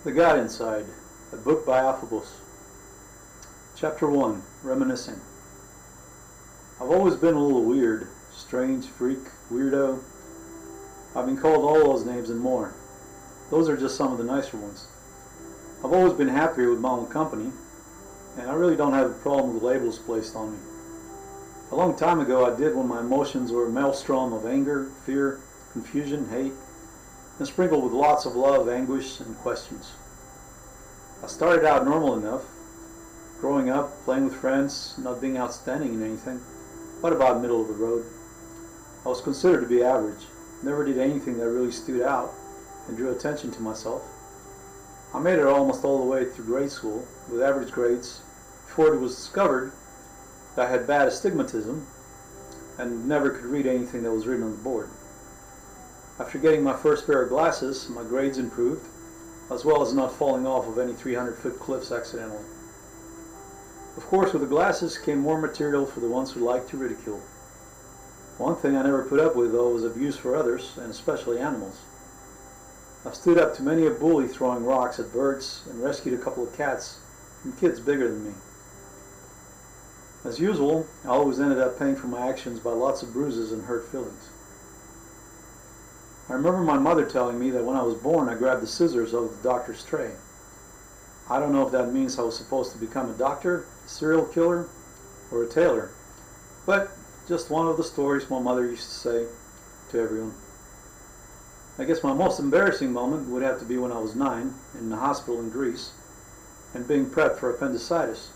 The God Inside, a book by Alphabus. Chapter 1, Reminiscing. I've always been a little weird, strange, freak, weirdo. I've been called all those names and more. Those are just some of the nicer ones. I've always been happier with my own company, and I really don't have a problem with labels placed on me. A long time ago I did when my emotions were a maelstrom of anger, fear, confusion, hate, and sprinkled with lots of love, anguish, and questions. I started out normal enough, growing up, playing with friends, not being outstanding in anything, but about middle of the road. I was considered to be average, never did anything that really stood out and drew attention to myself. I made it almost all the way through grade school with average grades before it was discovered that I had bad astigmatism and never could read anything that was written on the board. After getting my first pair of glasses, my grades improved, as well as not falling off of any 300-foot cliffs accidentally. Of course, with the glasses came more material for the ones who liked to ridicule. One thing I never put up with, though, was abuse for others, and especially animals. I've stood up to many a bully throwing rocks at birds and rescued a couple of cats from kids bigger than me. As usual, I always ended up paying for my actions by lots of bruises and hurt feelings. I remember my mother telling me that when I was born I grabbed the scissors out of the doctor's tray. I don't know if that means I was supposed to become a doctor, a serial killer, or a tailor, but just one of the stories my mother used to say to everyone. I guess my most embarrassing moment would have to be when I was 9 in the hospital in Greece and being prepped for appendicitis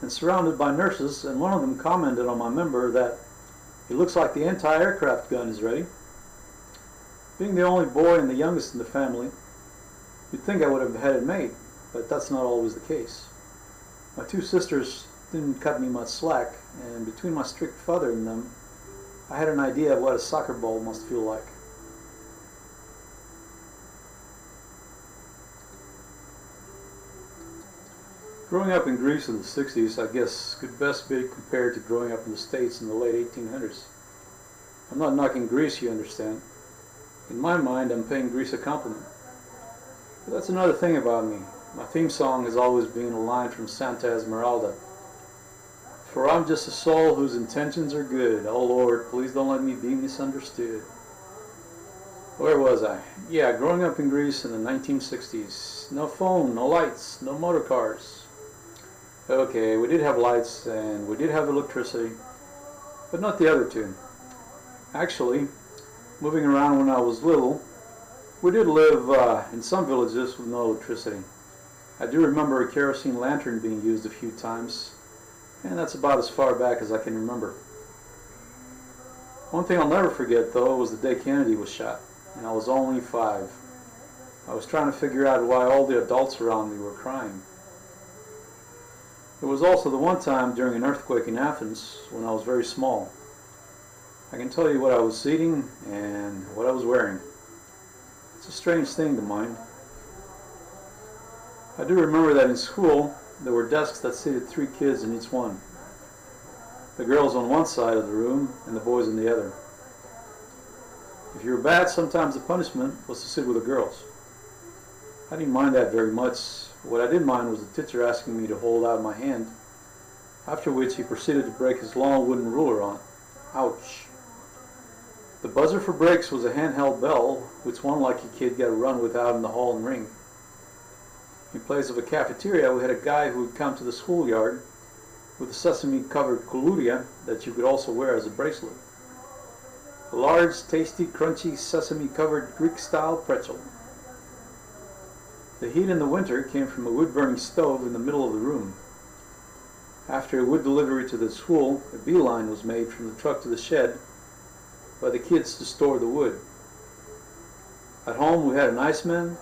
and surrounded by nurses, and one of them commented on my member that it looks like the anti-aircraft gun is ready. Being the only boy and the youngest in the family, you'd think I would have had it made, but that's not always the case. My two sisters didn't cut me much slack, and between my strict father and them, I had an idea of what a soccer ball must feel like. Growing up in Greece in the 60s, I guess, could best be compared to growing up in the States in the late 1800s. I'm not knocking Greece, you understand. In my mind, I'm paying Greece a compliment. But that's another thing about me. My theme song has always been a line from Santa Esmeralda. For I'm just a soul whose intentions are good. Oh Lord, please don't let me be misunderstood. Where was I? Yeah, growing up in Greece in the 1960s. No phone, no lights, no motor cars. Okay, we did have lights and we did have electricity, but not the other two. Actually, moving around when I was little, we did live in some villages with no electricity. I do remember a kerosene lantern being used a few times, and that's about as far back as I can remember. One thing I'll never forget, though, was the day Kennedy was shot, and I was only 5. I was trying to figure out why all the adults around me were crying. It was also the one time during an earthquake in Athens when I was very small. I can tell you what I was eating and what I was wearing. It's a strange thing to mind. I do remember that in school there were desks that seated 3 kids in each one. The girls on one side of the room and the boys on the other. If you were bad, sometimes the punishment was to sit with the girls. I didn't mind that very much. What I did mind was the teacher asking me to hold out my hand, after which he proceeded to break his long wooden ruler on it. Ouch. The buzzer for breaks was a handheld bell, which one lucky kid got a run with out in the hall and ring. In place of a cafeteria, we had a guy who would come to the schoolyard with a sesame-covered koulouria that you could also wear as a bracelet. A large, tasty, crunchy, sesame-covered Greek-style pretzel. The heat in the winter came from a wood-burning stove in the middle of the room. After a wood delivery to the school, a beeline was made from the truck to the shed by the kids to store the wood. At home we had an iceman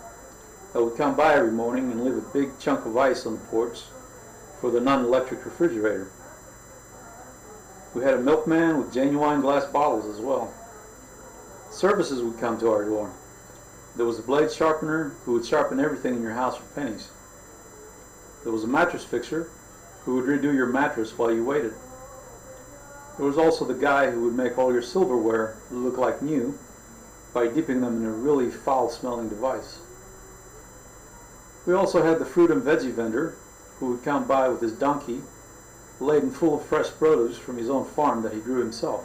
that would come by every morning and leave a big chunk of ice on the porch for the non-electric refrigerator. We had a milkman with genuine glass bottles as well. Services would come to our door. There was a blade sharpener who would sharpen everything in your house for pennies. There was a mattress fixer who would redo your mattress while you waited. There was also the guy who would make all your silverware look like new by dipping them in a really foul-smelling device. We also had the fruit and veggie vendor, who would come by with his donkey laden full of fresh produce from his own farm that he grew himself.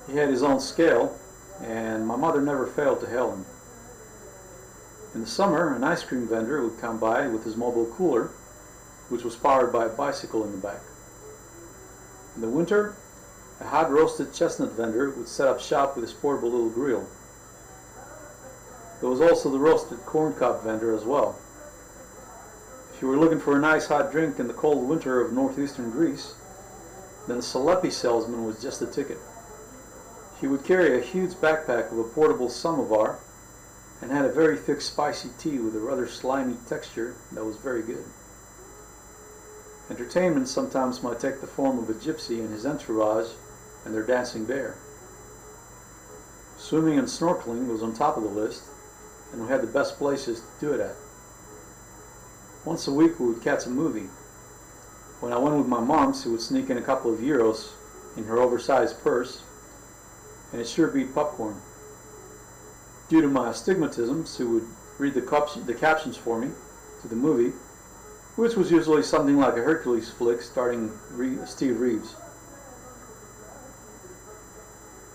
He had his own scale, and my mother never failed to hail him. In the summer, an ice cream vendor would come by with his mobile cooler, which was powered by a bicycle in the back. In the winter, a hot roasted chestnut vendor would set up shop with his portable little grill. There was also the roasted corn cob vendor as well. If you were looking for a nice hot drink in the cold winter of northeastern Greece, then a Salepi salesman was just the ticket. He would carry a huge backpack of a portable samovar and had a very thick spicy tea with a rather slimy texture that was very good. Entertainment sometimes might take the form of a gypsy and his entourage and their dancing bear. Swimming and snorkeling was on top of the list, and we had the best places to do it at. Once a week we would catch a movie. When I went with my mom, she would sneak in a couple of euros in her oversized purse, and it sure beat popcorn. Due to my astigmatism, she would read the captions for me to the movie, which was usually something like a Hercules flick starring Steve Reeves.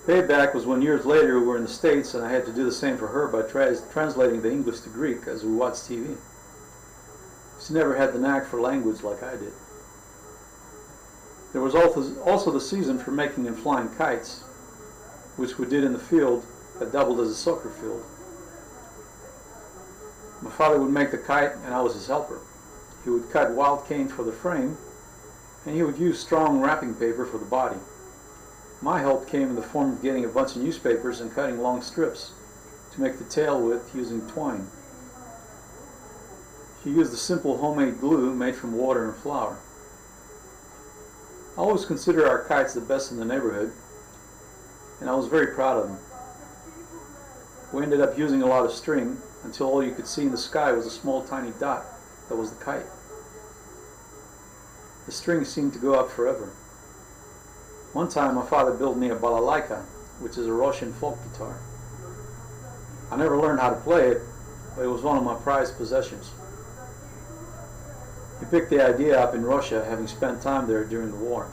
Payback was when years later we were in the States and I had to do the same for her by translating the English to Greek as we watched TV. She never had the knack for language like I did. There was also the season for making and flying kites, which we did in the field that doubled as a soccer field. My father would make the kite and I was his helper. He would cut wild cane for the frame, and he would use strong wrapping paper for the body. My help came in the form of getting a bunch of newspapers and cutting long strips to make the tail with using twine. He used a simple homemade glue made from water and flour. I always consider our kites the best in the neighborhood, and I was very proud of them. We ended up using a lot of string until all you could see in the sky was a small tiny dot that was the kite. The string seemed to go up forever. One time my father built me a balalaika, which is a Russian folk guitar. I never learned how to play it, but it was one of my prized possessions. He picked the idea up in Russia, having spent time there during the war.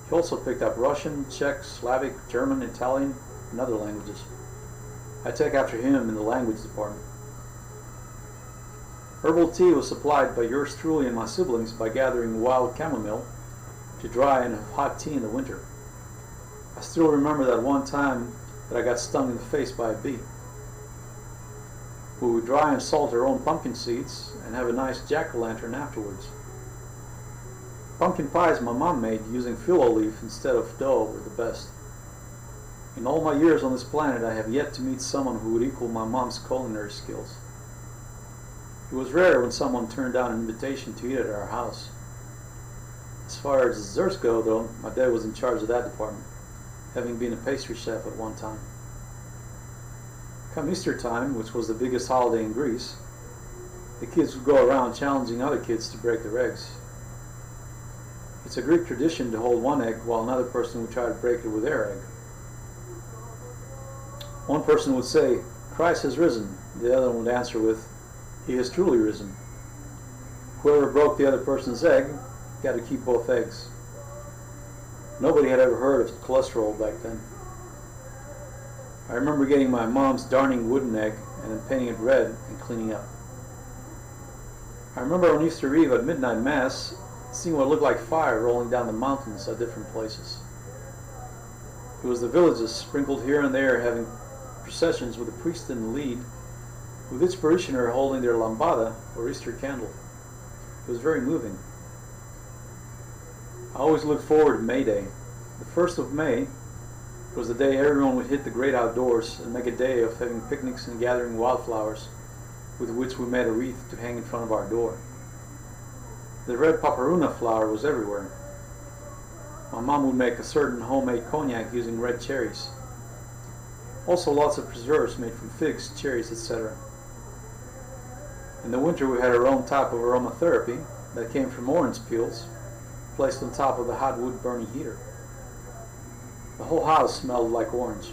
He also picked up Russian, Czech, Slavic, German, Italian, and other languages. I take after him in the language department. Herbal tea was supplied by yours truly and my siblings by gathering wild chamomile to dry and have hot tea in the winter. I still remember that one time that I got stung in the face by a bee. We would dry and salt our own pumpkin seeds and have a nice jack-o'-lantern afterwards. Pumpkin pies my mom made using phyllo leaf instead of dough were the best. In all my years on this planet, I have yet to meet someone who would equal my mom's culinary skills. It was rare when someone turned down an invitation to eat at our house. As far as desserts go, though, my dad was in charge of that department, having been a pastry chef at one time. Come Easter time, which was the biggest holiday in Greece, the kids would go around challenging other kids to break their eggs. It's a Greek tradition to hold one egg while another person would try to break it with their egg. One person would say, "Christ has risen." The other would answer with, "He has truly risen." Whoever broke the other person's egg got to keep both eggs. Nobody had ever heard of cholesterol back then. I remember getting my mom's darning wooden egg and then painting it red and cleaning up. I remember on Easter Eve at midnight mass seeing what looked like fire rolling down the mountains at different places. It was the villages sprinkled here and there having processions with a priest in the lead, with each parishioner holding their lambada or Easter candle. It was very moving. I always looked forward to May Day. The 1st of May was the day everyone would hit the great outdoors and make a day of having picnics and gathering wildflowers, with which we made a wreath to hang in front of our door. The red paparuna flower was everywhere. My mom would make a certain homemade cognac using red cherries. Also lots of preserves made from figs, cherries, etc. In the winter we had our own type of aromatherapy that came from orange peels placed on top of the hot wood burning heater. The whole house smelled like orange.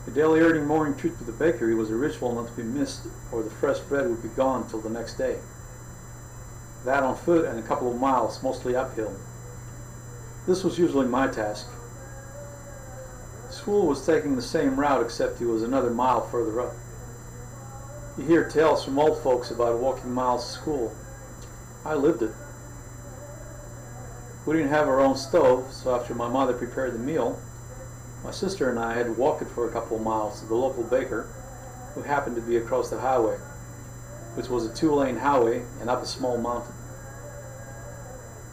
The daily early morning trip to the bakery was a ritual not to be missed, or the fresh bread would be gone till the next day. That on foot and a couple of miles, mostly uphill. This was usually my task. School was taking the same route, except it was another mile further up. You hear tales from old folks about walking miles to school. I lived it. We didn't have our own stove, so after my mother prepared the meal, my sister and I had to walk it for a couple of miles to the local baker, who happened to be across the highway, which was a 2-lane highway and up a small mountain.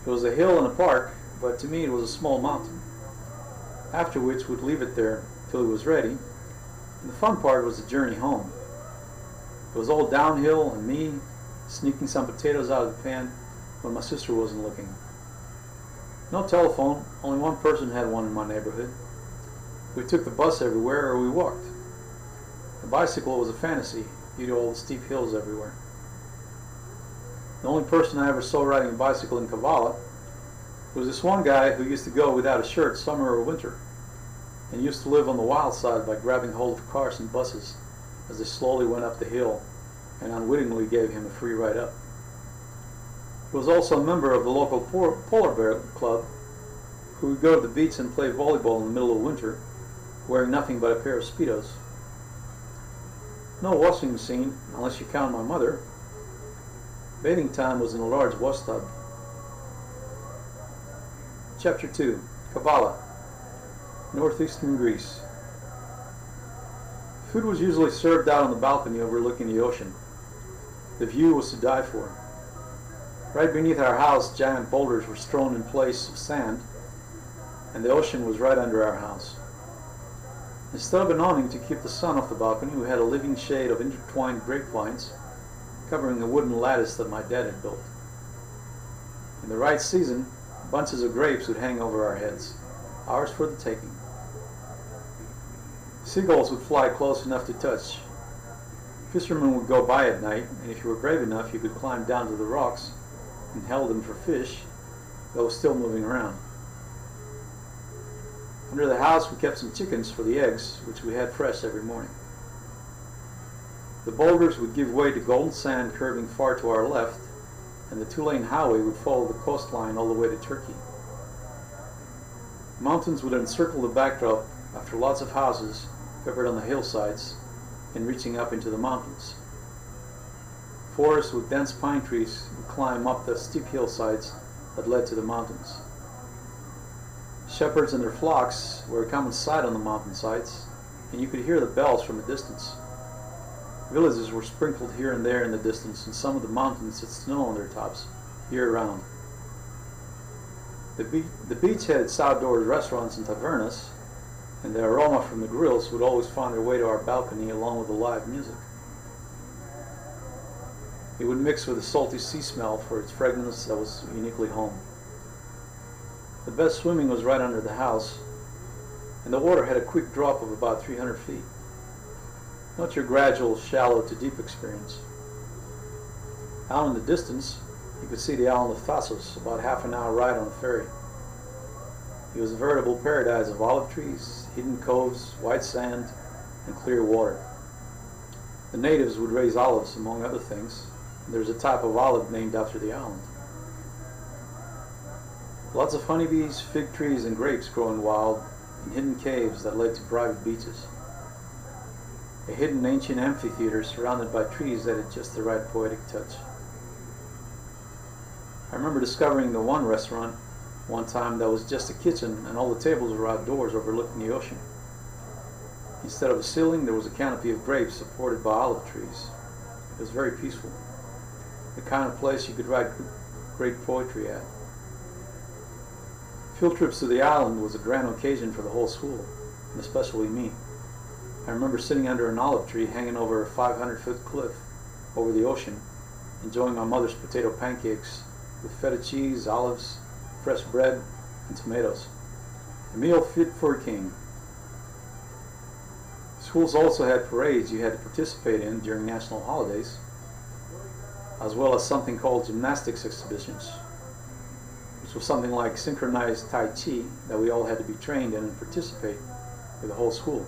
It was a hill and a park, but to me it was a small mountain. After which we'd leave it there till it was ready, and the fun part was the journey home. It was all downhill and me sneaking some potatoes out of the pan when my sister wasn't looking. No telephone, only one person had one in my neighborhood. We took the bus everywhere or we walked. The bicycle was a fantasy due to all the steep hills everywhere. The only person I ever saw riding a bicycle in Kavala was this one guy who used to go without a shirt summer or winter, and used to live on the wild side by grabbing hold of cars and buses as they slowly went up the hill and unwittingly gave him a free ride up. He was also a member of the local polar bear club, who would go to the beach and play volleyball in the middle of winter, wearing nothing but a pair of Speedos. No washing machine, unless you count my mother. Bathing time was in a large wash tub. Chapter 2. Kavala, northeastern Greece. Food was usually served out on the balcony overlooking the ocean. The view was to die for. Right beneath our house, giant boulders were strewn in place of sand, and the ocean was right under our house. Instead of an awning to keep the sun off the balcony, we had a living shade of intertwined grapevines covering the wooden lattice that my dad had built. In the right season, bunches of grapes would hang over our heads, ours for the taking. Seagulls would fly close enough to touch. Fishermen would go by at night, and if you were brave enough, you could climb down to the rocks and hail them for fish that was still moving around. Under the house, we kept some chickens for the eggs, which we had fresh every morning. The boulders would give way to golden sand curving far to our left, and the 2-lane highway would follow the coastline all the way to Turkey. Mountains would encircle the backdrop after lots of houses covered on the hillsides and reaching up into the mountains. Forests with dense pine trees would climb up the steep hillsides that led to the mountains. Shepherds and their flocks were a common sight on the mountainsides, and you could hear the bells from a distance. Villages were sprinkled here and there in the distance, and some of the mountains had snow on their tops year-round. The beach had its outdoor restaurants and tavernas, and the aroma from the grills would always find their way to our balcony along with the live music. It would mix with the salty sea smell for its fragrance that was uniquely home. The best swimming was right under the house, and the water had a quick drop of about 300 feet. Not your gradual, shallow to deep experience. Out in the distance, you could see the island of Thasos, about half an hour ride on a ferry. It was a veritable paradise of olive trees, hidden coves, white sand, and clear water. The natives would raise olives, among other things, and there's a type of olive named after the island. Lots of honeybees, fig trees, and grapes growing wild in hidden caves that led to private beaches. A hidden ancient amphitheater surrounded by trees that had just the right poetic touch. I remember discovering the one restaurant one time that was just a kitchen and all the tables were outdoors overlooking the ocean. Instead of a ceiling, there was a canopy of grapes supported by olive trees. It was very peaceful. The kind of place you could write great poetry at. Field trips to the island was a grand occasion for the whole school, and especially me. I remember sitting under an olive tree hanging over a 500-foot cliff over the ocean, enjoying my mother's potato pancakes with feta cheese, olives, fresh bread, and tomatoes. A meal fit for a king. Schools also had parades you had to participate in during national holidays, as well as something called gymnastics exhibitions, which was something like synchronized Tai Chi that we all had to be trained in and participate with the whole school.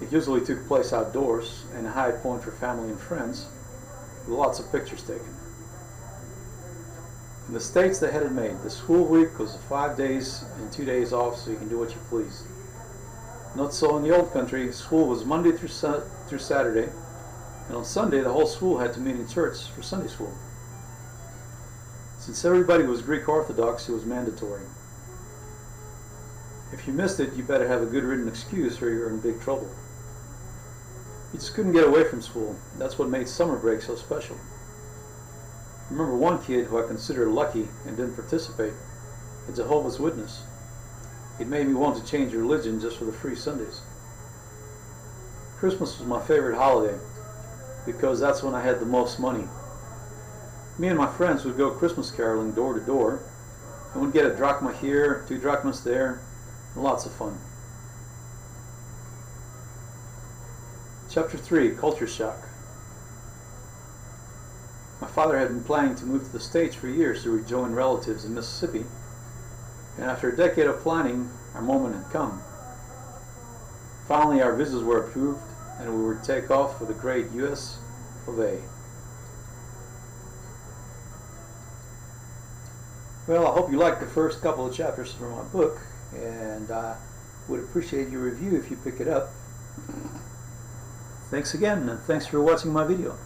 It usually took place outdoors and a high point for family and friends, with lots of pictures taken. In the States, they had it made. The school week was 5 days and 2 days off, so you can do what you please. Not so in the old country. School was Monday through Saturday, and on Sunday the whole school had to meet in church for Sunday school. Since everybody was Greek Orthodox, it was mandatory. If you missed it, you better have a good written excuse or you're in big trouble. You just couldn't get away from school. That's what made summer break so special. I remember one kid who I considered lucky and didn't participate, a Jehovah's Witness. It made me want to change religion just for the free Sundays. Christmas was my favorite holiday because that's when I had the most money. Me and my friends would go Christmas caroling door to door, and we'd get a drachma here, 2 drachmas there, and lots of fun. Chapter 3, Culture Shock. My father had been planning to move to the States for years to rejoin relatives in Mississippi, and after a decade of planning, our moment had come. Finally, our visas were approved, and we would take off for the great U.S. of A. Well, I hope you liked the first couple of chapters from my book, and I would appreciate your review if you pick it up. Thanks again, and thanks for watching my video.